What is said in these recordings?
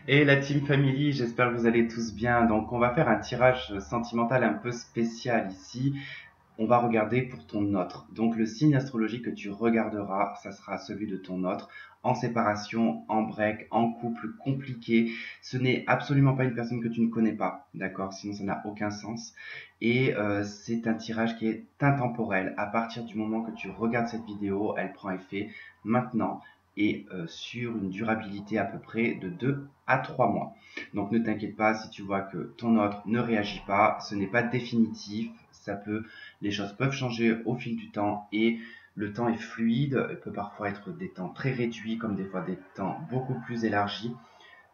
Et la Team Family, j'espère que vous allez tous bien. Donc, on va faire un tirage sentimental un peu spécial ici. On va regarder pour ton autre. Donc, le signe astrologique que tu regarderas, ça sera celui de ton autre. En séparation, en break, en couple compliqué. Ce n'est absolument pas une personne que tu ne connais pas, d'accord? Sinon, ça n'a aucun sens. Et c'est un tirage qui est intemporel. À partir du moment que tu regardes cette vidéo, elle prend effet maintenant et sur une durabilité à peu près de 2 à 3 mois. Donc ne t'inquiète pas si tu vois que ton autre ne réagit pas, ce n'est pas définitif, les choses peuvent changer au fil du temps et le temps est fluide, il peut parfois être des temps très réduits comme des fois des temps beaucoup plus élargis.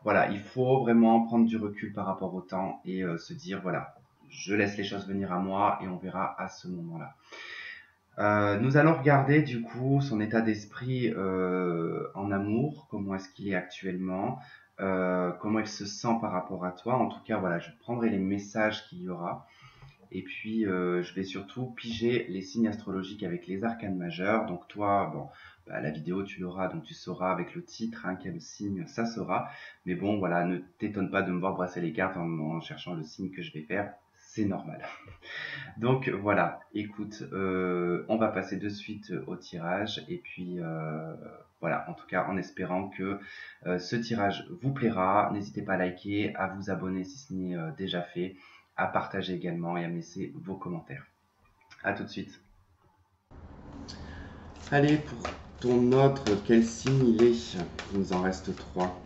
Voilà, il faut vraiment prendre du recul par rapport au temps et se dire voilà, je laisse les choses venir à moi et on verra à ce moment-là. Nous allons regarder du coup son état d'esprit en amour, comment est-ce qu'il est actuellement, comment il se sent par rapport à toi. En tout cas, voilà, je prendrai les messages qu'il y aura. Et puis, je vais surtout piger les signes astrologiques avec les arcanes majeurs. Donc toi, bon, bah, la vidéo, tu l'auras, donc tu sauras avec le titre, hein, quel signe ça sera. Mais bon, voilà, ne t'étonne pas de me voir brasser les cartes en cherchant le signe que je vais faire. C'est normal. Donc voilà, écoute, on va passer de suite au tirage et puis voilà, en tout cas en espérant que ce tirage vous plaira. N'hésitez pas à liker, à vous abonner si ce n'est déjà fait, à partager également et à me laisser vos commentaires. A tout de suite. Allez, pour ton autre, quel signe il est? Il nous en reste 3.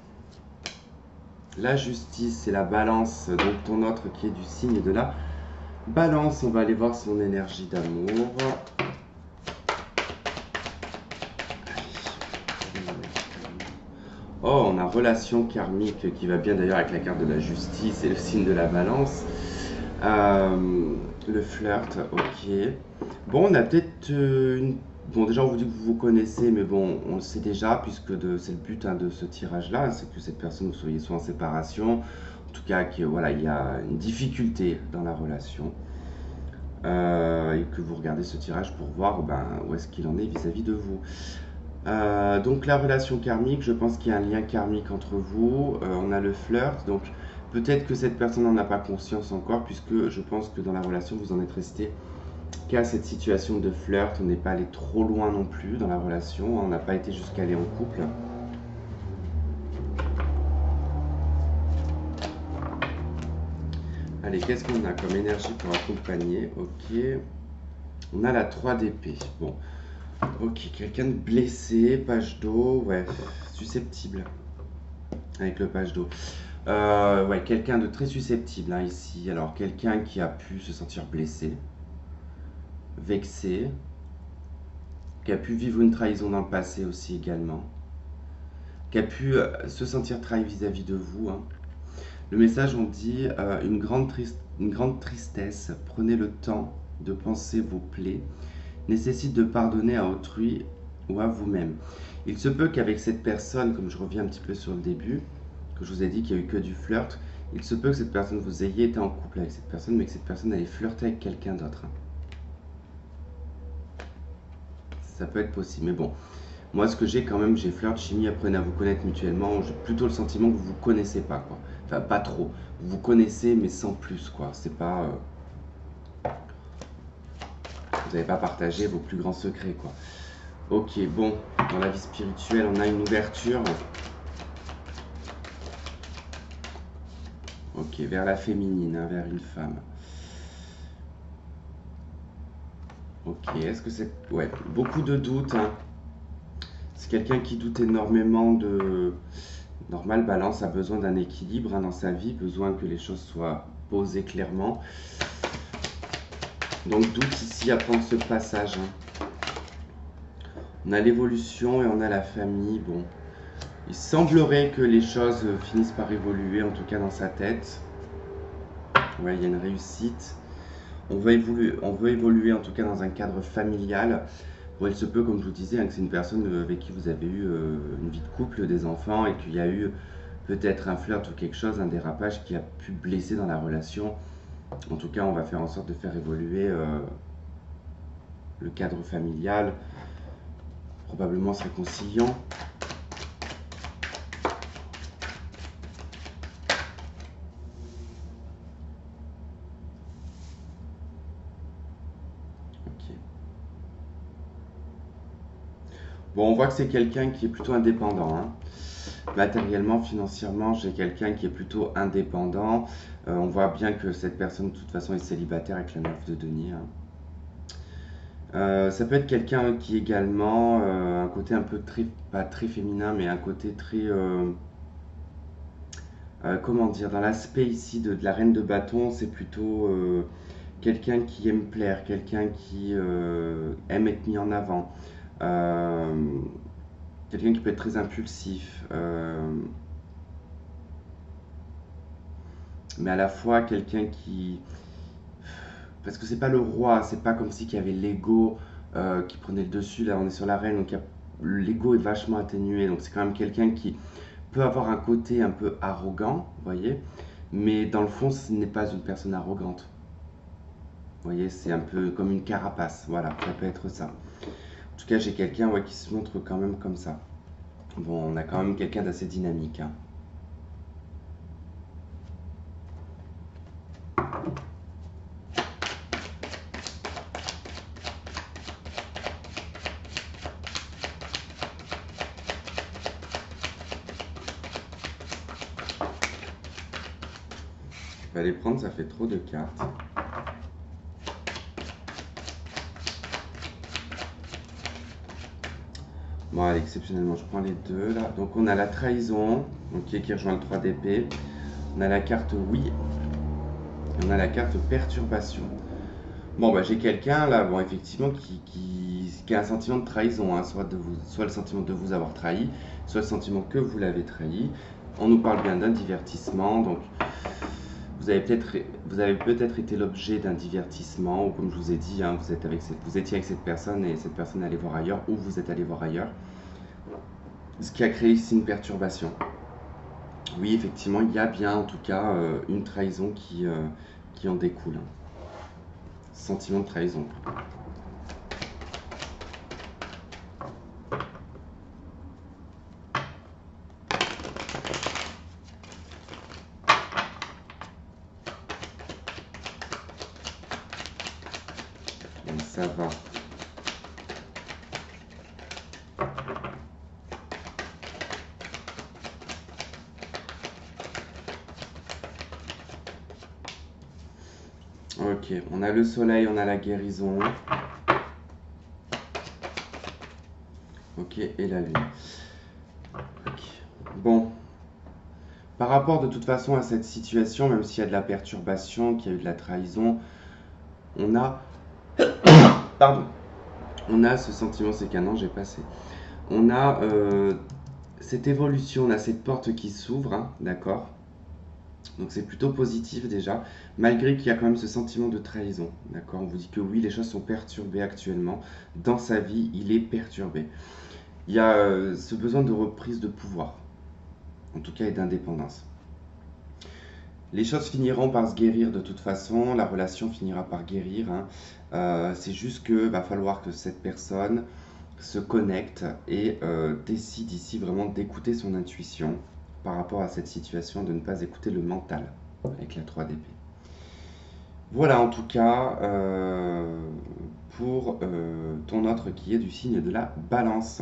La justice et la balance, donc ton autre qui est du signe de la balance, on va aller voir son énergie d'amour. Oh, on a relation karmique qui va bien d'ailleurs avec la carte de la justice et le signe de la balance. Le flirt, ok. Bon, on a peut-être une... Bon, déjà, on vous dit que vous vous connaissez, mais bon, on le sait déjà, puisque c'est le but, hein, de ce tirage-là, hein, c'est que cette personne, vous soyez soit en séparation, en tout cas, voilà, il y a une difficulté dans la relation, et que vous regardez ce tirage pour voir ben, où est-ce qu'il en est vis-à-vis de vous. Donc la relation karmique, je pense qu'il y a un lien karmique entre vous. On a le flirt, donc peut-être que cette personne n'en a pas conscience encore, puisque je pense que dans la relation, vous en êtes resté qu'à cette situation de flirt. On n'est pas allé trop loin non plus dans la relation, on n'a pas été jusqu'à aller en couple. Allez, qu'est-ce qu'on a comme énergie pour accompagner? Ok, on a la 3 d'épée. Bon, ok, quelqu'un de blessé, page d'eau, ouais, susceptible avec le page d'eau. Ouais, quelqu'un de très susceptible, hein, ici. Alors, quelqu'un qui a pu se sentir blessé, vexé, qui a pu vivre une trahison dans le passé aussi également, qui a pu se sentir trahi vis-à-vis de vous, hein. Le message, on dit une grande tristesse, prenez le temps de penser vos plaies, nécessite de pardonner à autrui ou à vous-même. Il se peut qu'avec cette personne, comme je reviens un petit peu sur le début, que je vous ai dit qu'il n'y a eu que du flirt, il se peut que cette personne, vous ayez été en couple avec cette personne, mais que cette personne allait flirter avec quelqu'un d'autre, hein. Ça peut être possible, mais bon. Moi, ce que j'ai quand même, j'ai flirt, chimie, apprenez à vous connaître mutuellement. J'ai plutôt le sentiment que vous vous connaissez pas, quoi. Enfin, pas trop. Vous vous connaissez, mais sans plus, quoi. C'est pas... vous n'avez pas partagé vos plus grands secrets, quoi. Ok, bon. Dans la vie spirituelle, on a une ouverture. Ok, vers la féminine, hein, vers une femme. Ok, est-ce que c'est... Ouais, beaucoup de doutes, hein. C'est quelqu'un qui doute énormément de... Normal, balance a besoin d'un équilibre, hein, dans sa vie, besoin que les choses soient posées clairement. Donc doute ici à prendre ce passage, hein. On a l'évolution et on a la famille. Bon, il semblerait que les choses finissent par évoluer, en tout cas dans sa tête. Ouais, il y a une réussite. On veut évoluer en tout cas dans un cadre familial. Bon, il se peut, comme je vous disais, hein, que c'est une personne avec qui vous avez eu une vie de couple, des enfants, et qu'il y a eu peut-être un flirt ou quelque chose, un dérapage qui a pu blesser dans la relation. En tout cas, on va faire en sorte de faire évoluer le cadre familial, probablement se réconciliant. Bon, on voit que c'est quelqu'un qui est plutôt indépendant, hein. Matériellement, financièrement, j'ai quelqu'un qui est plutôt indépendant. On voit bien que cette personne, de toute façon, est célibataire avec la 9 de denier, hein. Ça peut être quelqu'un qui également, un côté un peu très, pas très féminin, mais un côté très, comment dire, dans l'aspect ici de la reine de bâton, c'est plutôt quelqu'un qui aime plaire, quelqu'un qui aime être mis en avant, euh, quelqu'un qui peut être très impulsif, mais à la fois quelqu'un qui, parce que c'est pas le roi, c'est pas comme si qu'il y avait l'ego qui prenait le dessus. Là, on est sur la reine, donc l'ego est vachement atténué. Donc c'est quand même quelqu'un qui peut avoir un côté un peu arrogant, vous voyez, mais dans le fond, ce n'est pas une personne arrogante. Vous voyez, c'est un peu comme une carapace. Voilà, ça peut être ça. En tout cas, j'ai quelqu'un, ouais, qui se montre quand même comme ça. Bon, on a quand même quelqu'un d'assez dynamique, hein. Je vais les prendre, ça fait trop de cartes. Bon, allez, exceptionnellement, je prends les deux là. Donc, on a la trahison, donc, qui rejoint le 3 d'épée. On a la carte oui. Et on a la carte perturbation. Bon, bah, j'ai quelqu'un là, bon, effectivement, qui a un sentiment de trahison, hein, soit le sentiment de vous avoir trahi, soit le sentiment que vous l'avez trahi. On nous parle bien d'un divertissement, donc vous avez peut-être été l'objet d'un divertissement, ou comme je vous ai dit, hein, vous étiez avec cette personne et cette personne allait voir ailleurs, ou vous êtes allé voir ailleurs. Ce qui a créé ici une perturbation. Oui, effectivement, il y a bien en tout cas une trahison qui en découle, hein. Sentiment de trahison. Donc, ça va. Ok, on a le soleil, on a la guérison. Ok, et la lune. Ok. Bon, par rapport de toute façon à cette situation, même s'il y a de la perturbation, qu'il y a eu de la trahison, on a... Pardon. On a ce sentiment, c'est qu'un ange est passé. On a cette évolution, on a cette porte qui s'ouvre, hein, d'accord? Donc c'est plutôt positif déjà, malgré qu'il y a quand même ce sentiment de trahison, d'accord? On vous dit que oui, les choses sont perturbées actuellement. Dans sa vie, il est perturbé. Il y a ce besoin de reprise de pouvoir, en tout cas, et d'indépendance. Les choses finiront par se guérir de toute façon, la relation finira par guérir, hein. C'est juste que va falloir que cette personne se connecte et décide ici vraiment d'écouter son intuition par rapport à cette situation, de ne pas écouter le mental avec la 3 d'épée. Voilà en tout cas pour ton autre qui est du signe de la balance.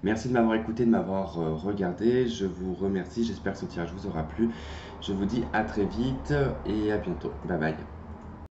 Merci de m'avoir écouté, de m'avoir regardé. Je vous remercie, j'espère que ce tirage vous aura plu. Je vous dis à très vite et à bientôt. Bye bye.